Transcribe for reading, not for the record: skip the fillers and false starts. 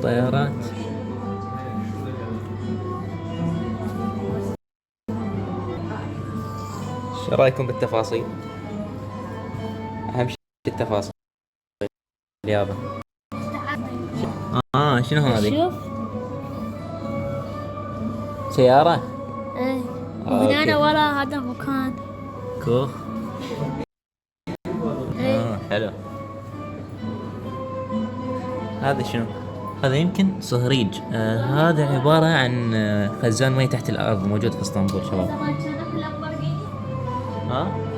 طيارات. ايش رايكم بالتفاصيل؟ اهم شيء التفاصيل اليابا. شنو هذه؟ شوف. سيارة. ايه. وهنا اوكي. ورا هذا مكان. كوخ. ايه. حلو. هذا شنو؟ هذا يمكن صهريج. هذا عبارة عن خزان مي تحت الأرض موجود في اسطنبول شباب. ها؟